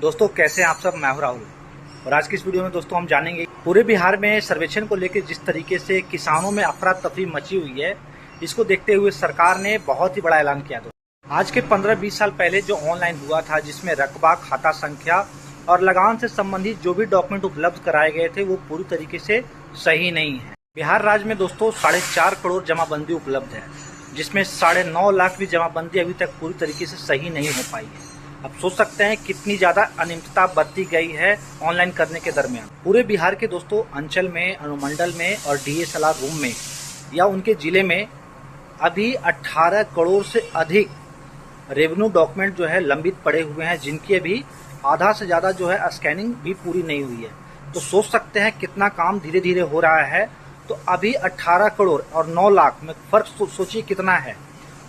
दोस्तों कैसे हैं आप सब। मैं हूं राहुल और आज की इस वीडियो में दोस्तों हम जानेंगे पूरे बिहार में सर्वेक्षण को लेकर जिस तरीके से किसानों में अफरा तफरी मची हुई है, इसको देखते हुए सरकार ने बहुत ही बड़ा ऐलान किया। आज के 15-20 साल पहले जो ऑनलाइन हुआ था, जिसमें रकबा, खाता संख्या और लगान से संबंधित जो भी डॉक्यूमेंट उपलब्ध कराए गए थे वो पूरी तरीके से सही नहीं है। बिहार राज्य में दोस्तों 4.5 करोड़ जमाबंदी उपलब्ध है, जिसमें 9.5 लाख भी जमाबंदी अभी तक पूरी तरीके से सही नहीं हो पाई है। अब सोच सकते हैं कितनी ज़्यादा अनियमितता बरती गई है ऑनलाइन करने के दरमियान। पूरे बिहार के दोस्तों अंचल में, अनुमंडल में और डीएसएलआर रूम में या उनके ज़िले में अभी 18 करोड़ से अधिक रेवेन्यू डॉक्यूमेंट जो है लंबित पड़े हुए हैं, जिनकी अभी आधा से ज़्यादा जो है स्कैनिंग भी पूरी नहीं हुई है। तो सोच सकते हैं कितना काम धीरे धीरे हो रहा है। तो अभी 18 करोड़ और 9 लाख में फ़र्क सोचिए कितना है।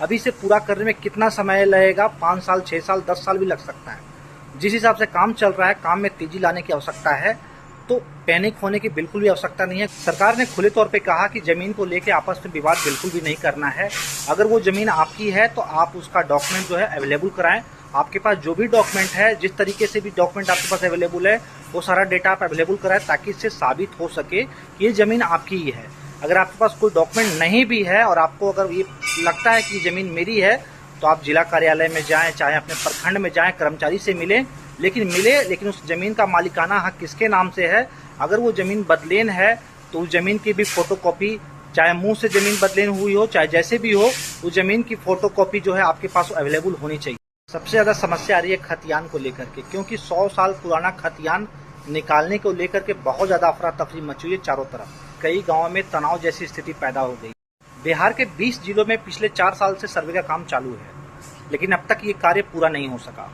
अभी से पूरा करने में कितना समय लगेगा, 5 साल, 6 साल, 10 साल भी लग सकता है। जिस हिसाब से काम चल रहा है, काम में तेजी लाने की आवश्यकता है, तो पैनिक होने की बिल्कुल भी आवश्यकता नहीं है। सरकार ने खुले तौर पे कहा कि ज़मीन को लेके आपस में विवाद बिल्कुल भी नहीं करना है। अगर वो ज़मीन आपकी है तो आप उसका डॉक्यूमेंट जो है अवेलेबल कराएं। आपके पास जो भी डॉक्यूमेंट है, जिस तरीके से भी डॉक्यूमेंट आपके पास अवेलेबल है, वो सारा डेटा आप अवेलेबल कराएं, ताकि इससे साबित हो सके कि ये ज़मीन आपकी ही है। अगर आपके पास कोई डॉक्यूमेंट नहीं भी है और आपको अगर ये लगता है कि ज़मीन मेरी है, तो आप जिला कार्यालय में जाएं, चाहे अपने प्रखंड में जाएं, कर्मचारी से मिलें, लेकिन उस ज़मीन का मालिकाना हक किसके नाम से है। अगर वो ज़मीन बदलेन है तो उस ज़मीन की भी फोटोकॉपी, चाहे मुंह से ज़मीन बदलेन हुई हो, चाहे जैसे भी हो, उस ज़मीन की फोटोकॉपी जो है आपके पास अवेलेबल होनी चाहिए। सबसे ज़्यादा समस्या आ रही है खतियान को लेकर के, क्योंकि 100 साल पुराना खतियान निकालने को लेकर के बहुत ज़्यादा अफरा तफरी मची हुई है चारों तरफ। कई गाँवों में तनाव जैसी स्थिति पैदा हो गई। बिहार के 20 जिलों में पिछले 4 साल से सर्वे का काम चालू है, लेकिन अब तक ये कार्य पूरा नहीं हो सका।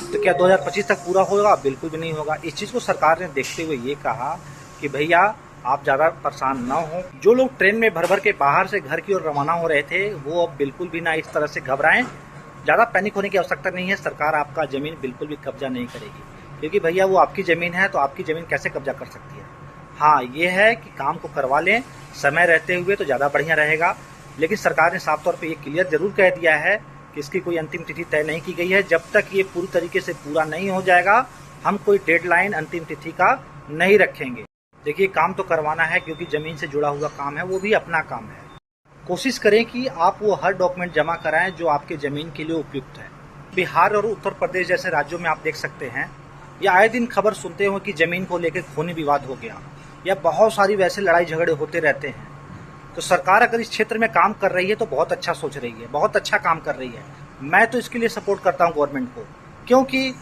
तो क्या 2025 तक पूरा होगा? बिल्कुल भी नहीं होगा। इस चीज़ को सरकार ने देखते हुए ये कहा कि भैया आप ज़्यादा परेशान ना हो। जो लोग ट्रेन में भर भर के बाहर से घर की ओर रवाना हो रहे थे, वो अब बिल्कुल भी ना इस तरह से घबराएं। ज़्यादा पैनिक होने की आवश्यकता नहीं है। सरकार आपका ज़मीन बिल्कुल भी कब्जा नहीं करेगी, क्योंकि भैया वो आपकी ज़मीन है, तो आपकी ज़मीन कैसे कब्जा कर सकती है। हाँ, ये है कि काम को करवा लें समय रहते हुए, तो ज़्यादा बढ़िया रहेगा। लेकिन सरकार ने साफ तौर पे ये क्लियर जरूर कह दिया है कि इसकी कोई अंतिम तिथि तय नहीं की गई है। जब तक ये पूरी तरीके से पूरा नहीं हो जाएगा, हम कोई डेडलाइन, अंतिम तिथि का नहीं रखेंगे। देखिए, काम तो करवाना है, क्योंकि ज़मीन से जुड़ा हुआ काम है, वो भी अपना काम है। कोशिश करें कि आप वो हर डॉक्यूमेंट जमा कराएं जो आपके ज़मीन के लिए उपयुक्त है। बिहार और उत्तर प्रदेश जैसे राज्यों में आप देख सकते हैं, या आए दिन खबर सुनते हो कि ज़मीन को लेकर खूनी विवाद हो गया, या बहुत सारी वैसे लड़ाई झगड़े होते रहते हैं। तो सरकार अगर इस क्षेत्र में काम कर रही है तो बहुत अच्छा सोच रही है, बहुत अच्छा काम कर रही है। मैं तो इसके लिए सपोर्ट करता हूं गवर्नमेंट को, क्योंकि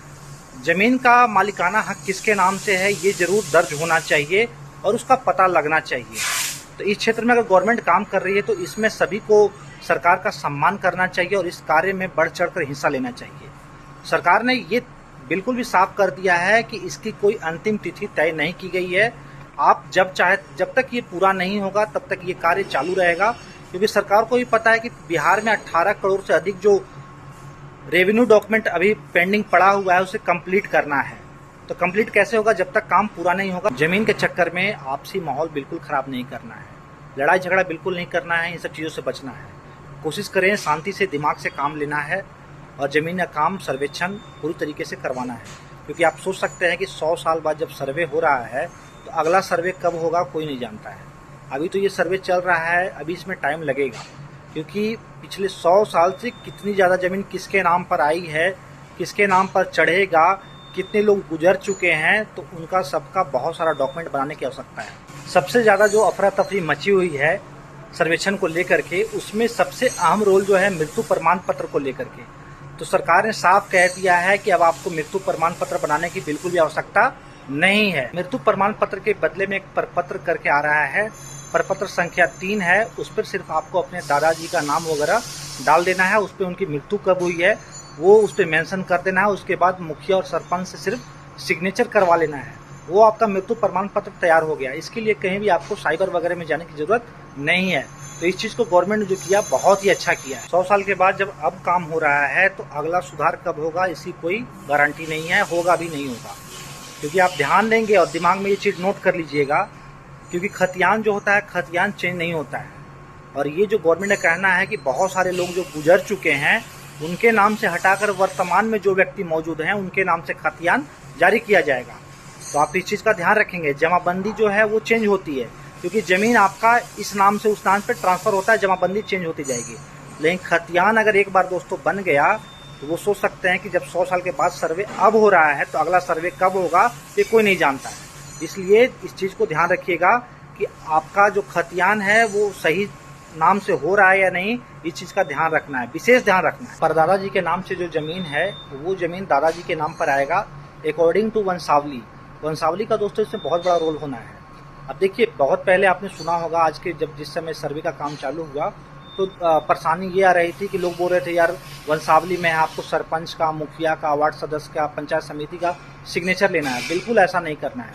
ज़मीन का मालिकाना हक किसके नाम से है ये जरूर दर्ज होना चाहिए और उसका पता लगना चाहिए। तो इस क्षेत्र में अगर गवर्नमेंट काम कर रही है तो इसमें सभी को सरकार का सम्मान करना चाहिए और इस कार्य में बढ़ चढ़ कर हिस्सा लेना चाहिए। सरकार ने ये बिल्कुल भी साफ कर दिया है कि इसकी कोई अंतिम तिथि तय नहीं की गई है। आप जब तक ये पूरा नहीं होगा तब तक ये कार्य चालू रहेगा, क्योंकि सरकार को भी पता है कि बिहार में 18 करोड़ से अधिक जो रेवेन्यू डॉक्यूमेंट अभी पेंडिंग पड़ा हुआ है उसे कंप्लीट करना है। तो कंप्लीट कैसे होगा जब तक काम पूरा नहीं होगा। जमीन के चक्कर में आपसी माहौल बिल्कुल खराब नहीं करना है, लड़ाई झगड़ा बिल्कुल नहीं करना है, इन सब चीज़ों से बचना है। कोशिश करें शांति से, दिमाग से काम लेना है और ज़मीन का काम, सर्वेक्षण पूरी तरीके से करवाना है। क्योंकि आप सोच सकते हैं कि 100 साल बाद जब सर्वे हो रहा है तो अगला सर्वे कब होगा कोई नहीं जानता है। अभी तो ये सर्वे चल रहा है, अभी इसमें टाइम लगेगा, क्योंकि पिछले 100 साल से कितनी ज़्यादा ज़मीन किसके नाम पर आई है, किसके नाम पर चढ़ेगा, कितने लोग गुजर चुके हैं, तो उनका सबका बहुत सारा डॉक्यूमेंट बनाने की आवश्यकता है। सबसे ज़्यादा जो अफरा तफरी मची हुई है सर्वेक्षण को लेकर के, उसमें सबसे अहम रोल जो है मृत्यु प्रमाण पत्र को लेकर के। तो सरकार ने साफ कह दिया है कि अब आपको मृत्यु प्रमाण पत्र बनाने की बिल्कुल भी आवश्यकता नहीं है। मृत्यु प्रमाण पत्र के बदले में एक प्रपत्र करके आ रहा है, प्रपत्र संख्या 3 है। उस पर सिर्फ आपको अपने दादाजी का नाम वगैरह डाल देना है, उस पर उनकी मृत्यु कब हुई है वो उस पर मेंशन कर देना है। उसके बाद मुखिया और सरपंच से सिर्फ सिग्नेचर करवा लेना है, वो आपका मृत्यु प्रमाण पत्र तैयार हो गया। इसके लिए कहीं भी आपको साइबर वगैरह में जाने की जरूरत नहीं है। तो इस चीज़ को गवर्नमेंट ने जो किया बहुत ही अच्छा किया है। 100 साल के बाद जब अब काम हो रहा है तो अगला सुधार कब होगा इसकी कोई गारंटी नहीं है, होगा भी नहीं होगा। क्योंकि आप ध्यान देंगे और दिमाग में ये चीज़ नोट कर लीजिएगा, क्योंकि खतियान जो होता है, खतियान चेंज नहीं होता है। और ये जो गवर्नमेंट ने कहना है कि बहुत सारे लोग जो गुजर चुके हैं उनके नाम से हटाकर वर्तमान में जो व्यक्ति मौजूद हैं उनके नाम से खतियान जारी किया जाएगा। तो आप इस चीज़ का ध्यान रखेंगे। जमाबंदी जो है वो चेंज होती है, क्योंकि ज़मीन आपका इस नाम से उस नाम पर ट्रांसफ़र होता है, जमाबंदी चेंज होती जाएगी। लेकिन खतियान अगर एक बार दोस्तों बन गया तो वो सोच सकते हैं कि जब 100 साल के बाद सर्वे अब हो रहा है तो अगला सर्वे कब होगा ये कोई नहीं जानता है। इसलिए इस चीज़ को ध्यान रखिएगा कि आपका जो खतियान है वो सही नाम से हो रहा है या नहीं, इस चीज़ का ध्यान रखना है, विशेष ध्यान रखना है। परदादा जी के नाम से जो ज़मीन है वो ज़मीन दादाजी के नाम पर आएगा अकॉर्डिंग टू वंशावली। वंशावली का दोस्तों इसमें बहुत बड़ा रोल होना है। अब देखिए, बहुत पहले आपने सुना होगा, आज के जिस समय सर्वे का काम चालू हुआ तो परेशानी ये आ रही थी कि लोग बोल रहे थे यार वंशावली में आपको सरपंच का, मुखिया का, वार्ड सदस्य का, पंचायत समिति का सिग्नेचर लेना है। बिल्कुल ऐसा नहीं करना है।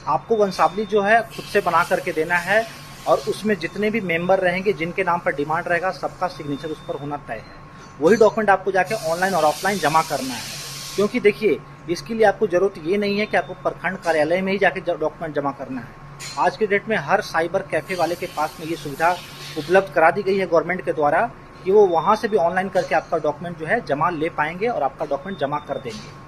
आपको वंशावली जो है खुद से बना करके देना है और उसमें जितने भी मेंबर रहेंगे, जिनके नाम पर डिमांड रहेगा, सबका सिग्नेचर उस पर होना तय है। वही डॉक्यूमेंट आपको जाके ऑनलाइन और ऑफलाइन जमा करना है। क्योंकि देखिए, इसके लिए आपको ज़रूरत ये नहीं है कि आपको प्रखंड कार्यालय में ही जाके डॉक्यूमेंट जमा करना है। आज के डेट में हर साइबर कैफ़े वाले के पास में ये सुविधा उपलब्ध करा दी गई है गवर्नमेंट के द्वारा कि वो वहाँ से भी ऑनलाइन करके आपका डॉक्यूमेंट जो है जमा ले पाएंगे और आपका डॉक्यूमेंट जमा कर देंगे।